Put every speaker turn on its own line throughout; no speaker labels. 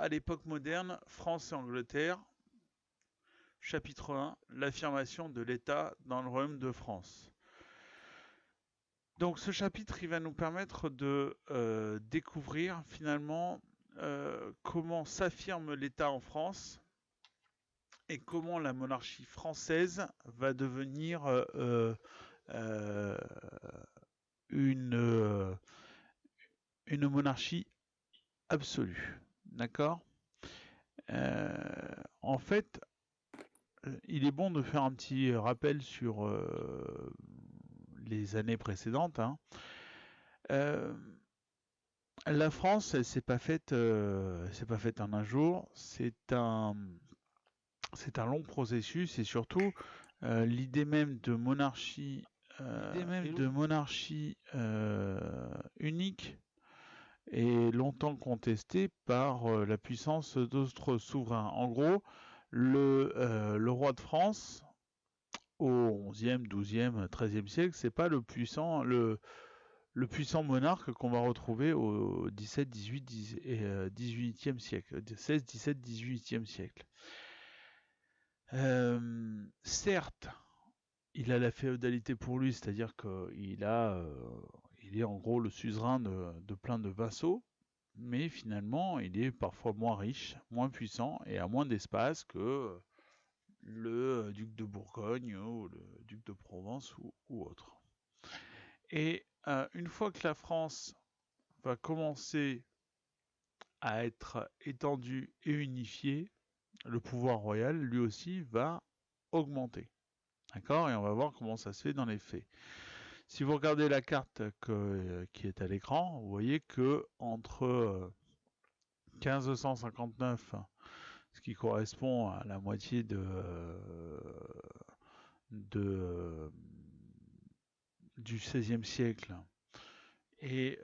à l'époque moderne, France et Angleterre. Chapitre 1, l'affirmation de l'État dans le Royaume de France. Donc ce chapitre, il va nous permettre de découvrir finalement comment s'affirme l'État en France et comment la monarchie française va devenir euh, une, euh, une monarchie absolue. D'accord. En fait, il est bon de faire un petit rappel sur les années précédentes. Hein. Euh, la France, elle s'est pas faite en un jour. C'est un long processus et surtout l'idée même de monarchie, unique est longtemps contestée par la puissance d'autres souverains. En gros, le roi de France au XIe, XIIe, XIIIe siècle, c'est pas le puissant monarque qu'on va retrouver au XVIIe, XVIIIe et XVIIIe siècle, XVI, XVIIe, XVIIIe siècle. Certes, il a la féodalité pour lui, c'est-à-dire qu'il il est en gros le suzerain de plein de vassaux, mais finalement, il est parfois moins riche, moins puissant et a moins d'espace que le duc de Bourgogne ou le duc de Provence ou autre. Et une fois que la France va commencer à être étendue et unifiée, le pouvoir royal, lui aussi, va augmenter. D'accord. Et on va voir comment ça se fait dans les faits. Si vous regardez la carte qui est à l'écran, vous voyez que entre 1559, ce qui correspond à la moitié de du XVIe siècle, et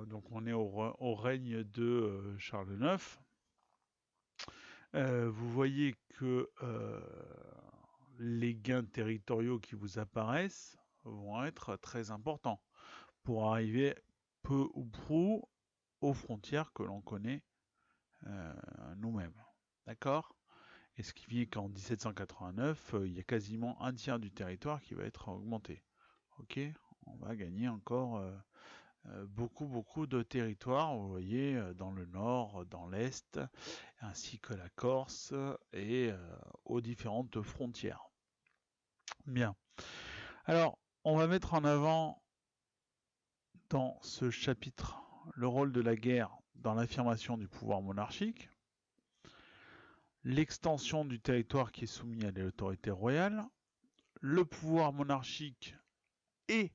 donc on est au règne de Charles IX. Vous voyez que les gains territoriaux qui vous apparaissent vont être très importants pour arriver peu ou prou aux frontières que l'on connaît nous-mêmes. D'accord. Et ce qui fait qu'en 1789, il y a quasiment un tiers du territoire qui va être augmenté. Ok, on va gagner encore beaucoup de territoires, vous voyez, dans le nord, dans l'est, ainsi que la Corse et aux différentes frontières. Bien. Alors, on va mettre en avant dans ce chapitre le rôle de la guerre dans l'affirmation du pouvoir monarchique, l'extension du territoire qui est soumis à l'autorité royale, le pouvoir monarchique et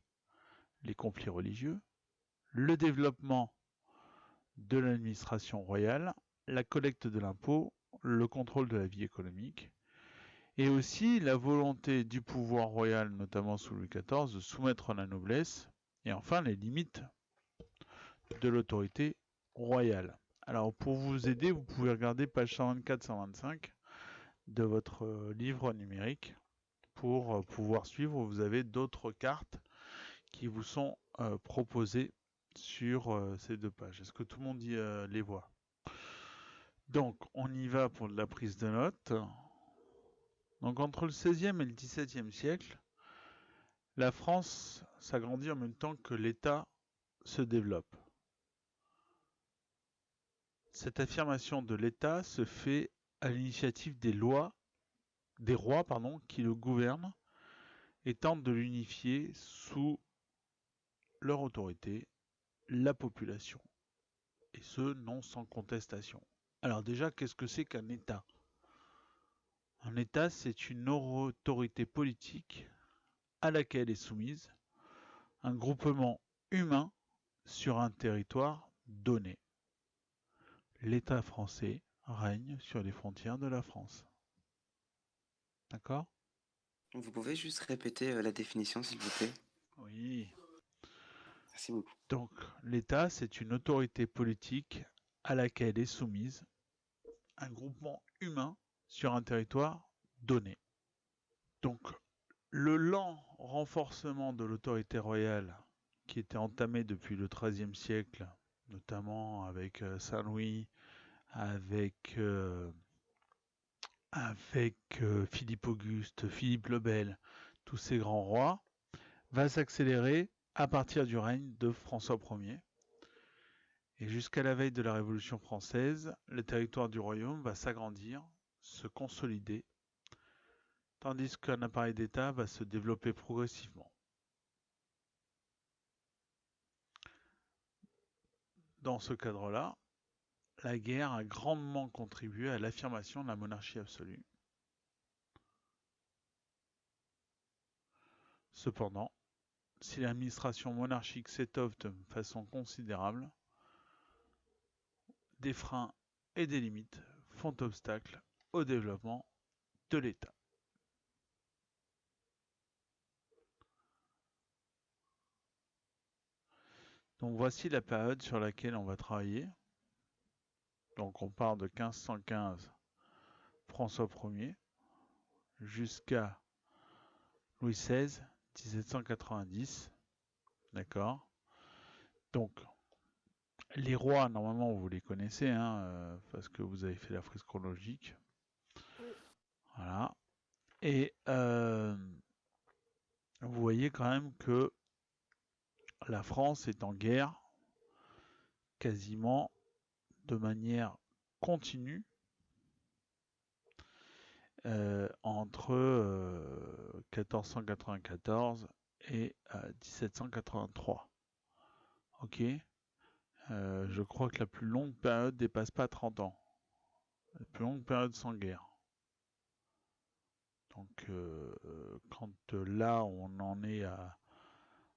les conflits religieux, le développement de l'administration royale, la collecte de l'impôt, le contrôle de la vie économique, et aussi la volonté du pouvoir royal, notamment sous Louis XIV, de soumettre la noblesse, et enfin les limites de l'autorité royale. Alors pour vous aider, vous pouvez regarder page 124-125 de votre livre numérique pour pouvoir suivre. Vous avez d'autres cartes qui vous sont proposées sur ces deux pages. Est-ce que tout le monde les voit? Donc on y va pour de la prise de notes. Donc entre le XVIe et le XVIIe siècle, la France s'agrandit en même temps que l'État se développe. Cette affirmation de l'État se fait à l'initiative des rois qui le gouvernent et tentent de l'unifier sous leur autorité, la population, et ce non sans contestation. Alors déjà, qu'est-ce que c'est qu'un État? Un État, c'est une autorité politique à laquelle est soumise un groupement humain sur un territoire donné. L'État français règne sur les frontières de la France. D'accord?
Vous pouvez juste répéter la définition, s'il vous plaît?
Oui.
Merci beaucoup.
Donc, l'État, c'est une autorité politique à laquelle est soumise un groupement humain sur un territoire donné. Donc, le lent renforcement de l'autorité royale qui était entamé depuis le XIIIe siècle, notamment avec Saint-Louis, avec, Philippe Auguste, Philippe le Bel, tous ces grands rois, va s'accélérer à partir du règne de François Ier. Et jusqu'à la veille de la Révolution française, le territoire du royaume va s'agrandir, se consolider, tandis qu'un appareil d'État va se développer progressivement. Dans ce cadre-là, la guerre a grandement contribué à l'affirmation de la monarchie absolue. Cependant, si l'administration monarchique s'étoffe de façon considérable, des freins et des limites font obstacle au développement de l'État. Donc voici la période sur laquelle on va travailler. Donc on part de 1515, François Ier, jusqu'à Louis XVI, 1790. D'accord? Donc, les rois, normalement, vous les connaissez, hein, parce que vous avez fait la frise chronologique.
Oui.
Voilà. Et vous voyez quand même que la France est en guerre quasiment de manière continue entre 1494 et 1783. Ok. Je crois que la plus longue période dépasse pas 30 ans. La plus longue période sans guerre. Donc quand là on en est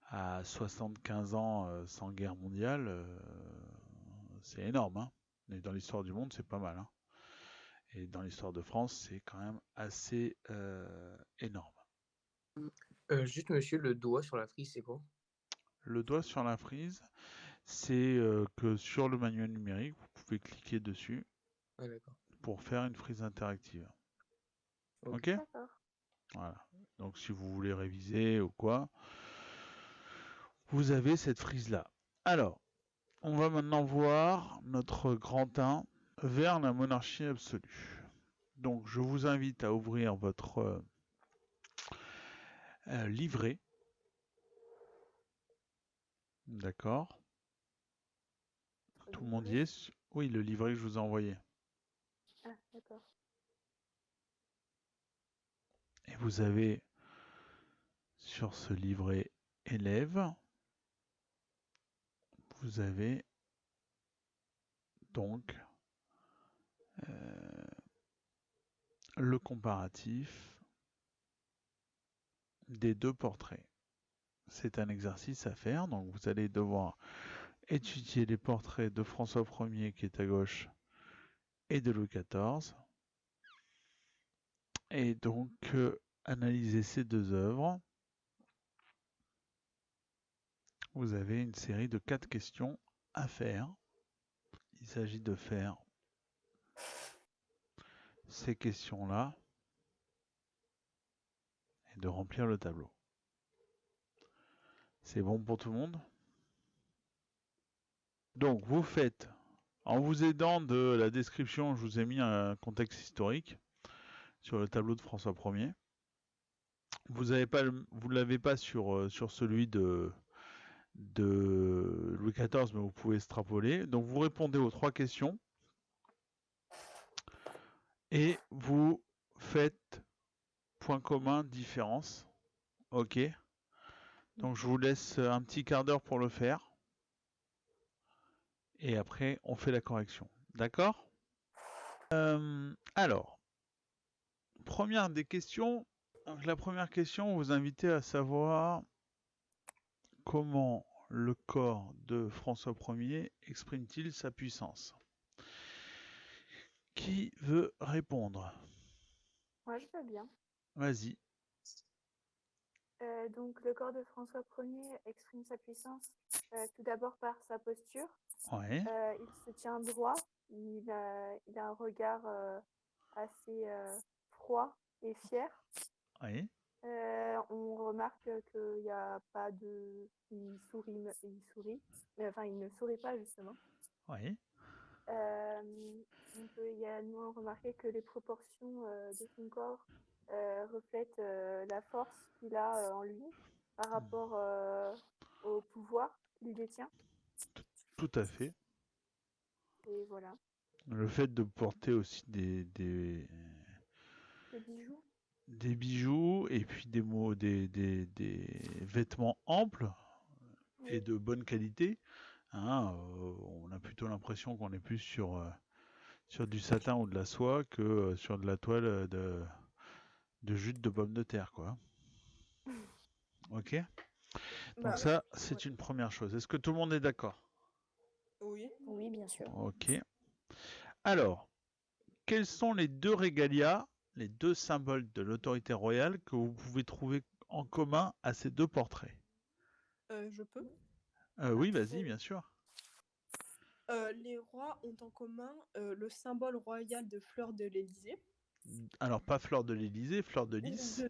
à 75 ans sans guerre mondiale, c'est énorme. Hein. Et dans l'histoire du monde, c'est pas mal. Hein. Et dans l'histoire de France, c'est quand même assez énorme.
Juste monsieur, le doigt sur la frise, c'est quoi?
Le doigt sur la frise, c'est que sur le manuel numérique, vous pouvez cliquer dessus pour faire une frise interactive. Ok?
D'accord.
Voilà. Donc si vous voulez réviser ou quoi, vous avez cette frise-là. Alors, on va maintenant voir notre grand 1 vers la monarchie absolue. Donc je vous invite à ouvrir votre livret. D'accord. Tout le monde y est? Oui, le livret que je vous ai envoyé.
Ah, d'accord.
Et vous avez sur ce livret élève, vous avez donc le comparatif des deux portraits. C'est un exercice à faire, donc vous allez devoir étudier les portraits de François Ier qui est à gauche et de Louis XIV, et donc analyser ces deux œuvres. Vous avez une série de 4 questions à faire. Il s'agit de faire ces questions-là et de remplir le tableau. C'est bon pour tout le monde? Donc vous faites, en vous aidant de la description, je vous ai mis un contexte historique sur le tableau de François Ier. Vous ne l'avez pas sur celui de Louis XIV, mais vous pouvez extrapoler. Donc vous répondez aux 3 questions et vous faites point commun, différence. Ok. Donc je vous laisse un petit quart d'heure pour le faire. Et après, on fait la correction. D'accord? Alors, première des questions. Donc, la première question, vous invitez à savoir comment le corps de François Ier exprime-t-il sa puissance? Qui veut répondre?
Moi, je veux bien.
Vas-y.
Donc, le corps de François Ier exprime sa puissance tout d'abord par sa posture.
Ouais.
Il se tient droit, il a un regard assez froid et fier.
Ouais.
On remarque qu'il n'y a pas de... Il sourit, mais enfin, il ne sourit pas, justement.
Ouais.
Euh, on peut également remarquer que les proportions de son corps reflètent la force qu'il a en lui par rapport au pouvoir qu'il détient.
Tout à fait.
Et voilà,
Le fait de porter aussi
les bijoux.
des bijoux et puis des vêtements amples et
Oui,
de bonne qualité, hein, on a plutôt l'impression qu'on est plus sur du satin ou de la soie que sur de la toile de jute de pommes de terre, quoi. Ok? Donc
Bah,
ça,
ouais.
c'est une première chose. Est-ce que tout le monde est d'accord?
Oui.
Oui, bien sûr.
Ok. Alors, quels sont les deux régalias, les deux symboles de l'autorité royale que vous pouvez trouver en commun à ces deux portraits?
Je peux.
Oui, vas-y, bien sûr.
Les rois ont en commun le symbole royal de fleur de l'Élysée.
Alors, pas fleur de l'Élysée, fleur de lys.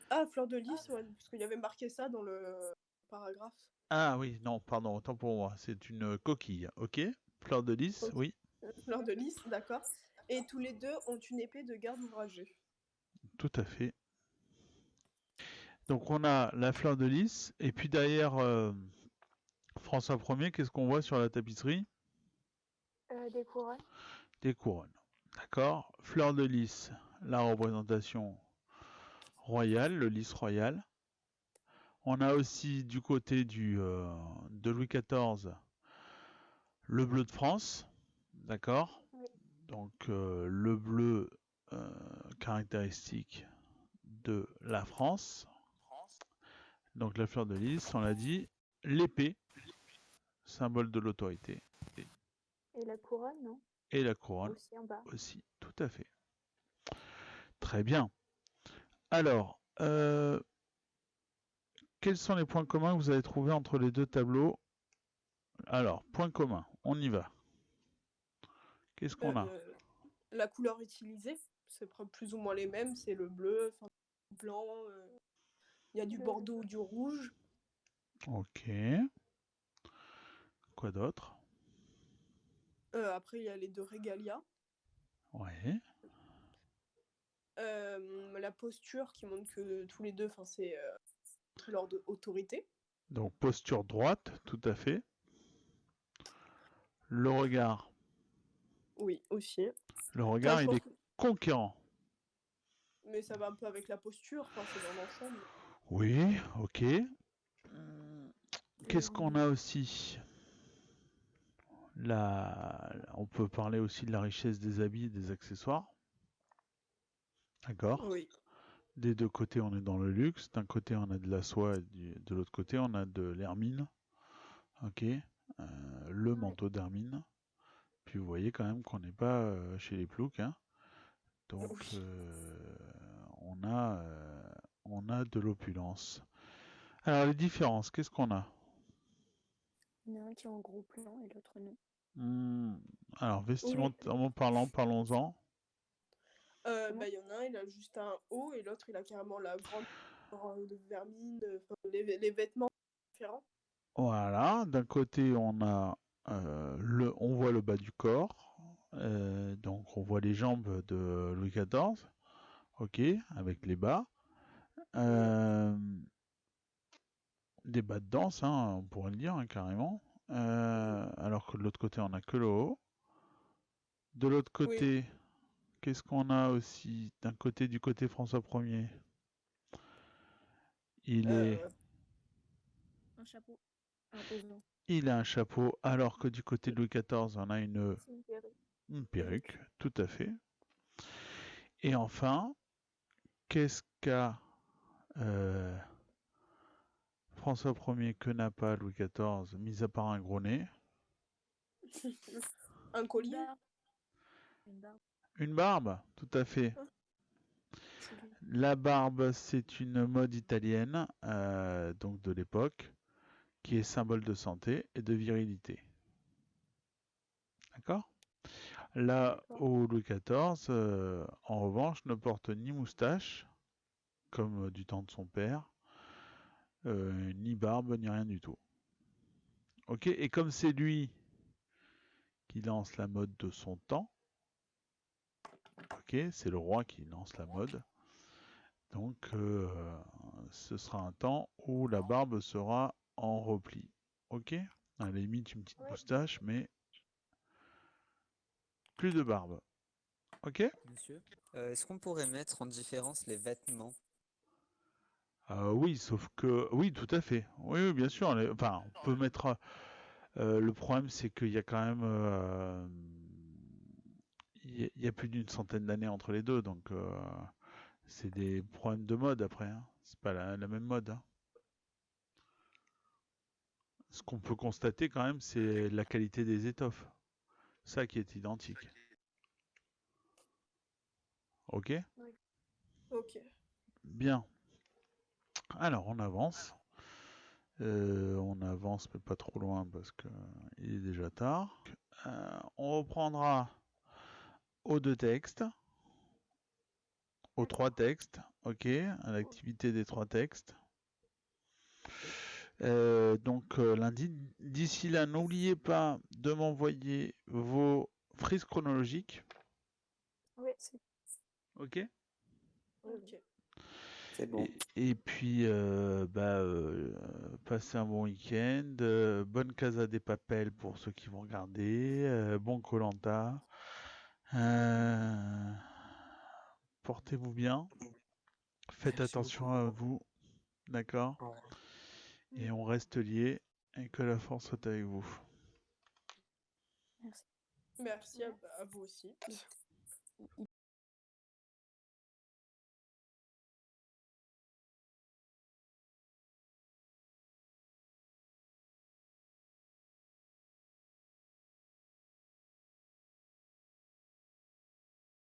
Ah, fleur de lys, ouais, parce qu'il y avait marqué ça dans le paragraphe.
Ah oui, non, pardon, autant pour moi. C'est une coquille, ok? Fleur de lys,
Ok.
oui,
Fleur de lys, d'accord. Et tous les deux ont une épée de garde ouvragée.
tout à fait. Donc on a la fleur de lys, et puis derrière François Ier, qu'est-ce qu'on voit sur la tapisserie?
des couronnes.
Des couronnes. D'accord? Fleur de lys, la représentation royale, le lys royal. On a aussi du côté de Louis XIV le bleu de France, d'accord?
Oui.
Donc le bleu caractéristique de la France. Donc la fleur de lys, on l'a dit. L'épée, symbole de l'autorité.
Et la couronne, non?
Et la couronne
Aussi en bas.
aussi, tout à fait. Très bien. Alors, quels sont les points communs que vous avez trouvés entre les deux tableaux? Alors, point commun, on y va. Qu'est-ce qu'on a?
La couleur utilisée, c'est plus ou moins les mêmes, c'est le bleu, enfin, le blanc, il y a du
Bleu.
bordeaux ou du rouge.
Ok. Quoi d'autre?
Après, il y a les deux régalias.
Ouais.
La posture qui montre que tous les deux, c'est leur autorité.
Donc posture droite, tout à fait. Le regard.
Oui, aussi.
Le
Enfin,
regard,
je
il
pense
est conquérant.
mais ça va un peu avec la posture, c'est dans l'ensemble.
Oui, ok. Qu'est-ce qu'on a aussi? On peut parler aussi de la richesse des habits et des accessoires. D'accord?
Oui.
Des deux côtés, on est dans le luxe. D'un côté, on a de la soie, et de l'autre côté, on a de l'hermine. Ok? Le manteau d'hermine. Puis vous voyez quand même qu'on n'est pas chez les ploucs, hein. Donc
Oui.
on a de l'opulence. Alors les différences, qu'est-ce qu'on a?
Il y en a un qui est en gros plan et l'autre non.
Alors
Oui.
vestimentairement parlant, parlons-en.
Il y en a un, il a juste un haut et l'autre, il a carrément la grande de vermine, les vêtements différents.
Voilà, d'un côté on a on voit le bas du corps, donc on voit les jambes de Louis XIV, ok, avec les bas. Des bas de danse, hein, on pourrait le dire hein, carrément. Alors que de l'autre côté, on n'a que le haut. De l'autre
Oui.
côté, qu'est-ce qu'on a aussi du côté François Ier?
Un chapeau imposant.
Il a un chapeau, alors que du côté de Louis XIV, on a une perruque, tout à fait. Et enfin, qu'est-ce qu'a François Ier que n'a pas Louis XIV, mis à part un gros nez?
Un collier.
Une barbe.
Une barbe, tout à fait.
C'est lui.
La barbe, c'est une mode italienne, donc de l'époque, qui est symbole de santé et de virilité. D'accord? Là, au Louis XIV, en revanche, ne porte ni moustache, comme du temps de son père, ni barbe, ni rien du tout. Ok? Et comme c'est lui qui lance la mode de son temps. Ok, c'est le roi qui lance la mode. Donc, ce sera un temps où la barbe sera en repli. Ok, à la limite une petite
Ouais.
moustache, mais plus de barbe. Ok.
Monsieur, est-ce qu'on pourrait mettre en différence les vêtements?
Oui, sauf que oui, tout à fait. Oui, oui, bien sûr. Enfin, on peut mettre. Le problème, c'est qu'il y a quand même, il y a plus d'une centaine d'années entre les deux, donc c'est des problèmes de mode après. Hein. C'est pas la même mode. Hein. Ce qu'on peut constater quand même, c'est la qualité des étoffes. Ça qui est identique. Ok?
Ok.
Bien. Alors, on avance. On avance, mais pas trop loin parce que il est déjà tard. On reprendra aux deux textes, aux trois textes, ok, à l'activité des trois textes. Donc lundi, d'ici là, n'oubliez pas de m'envoyer vos frises chronologiques,
Oui.
ok.
Ok.
C'est bon.
Et puis, passez un bon week-end. Bonne Casa des Papel pour ceux qui vont regarder. Bon Koh-Lanta. Portez-vous bien. Faites
Merci
attention
beaucoup.
à vous. D'accord?
Au revoir.
Et on reste liés. Et que la force soit avec vous.
Merci.
Merci à vous aussi.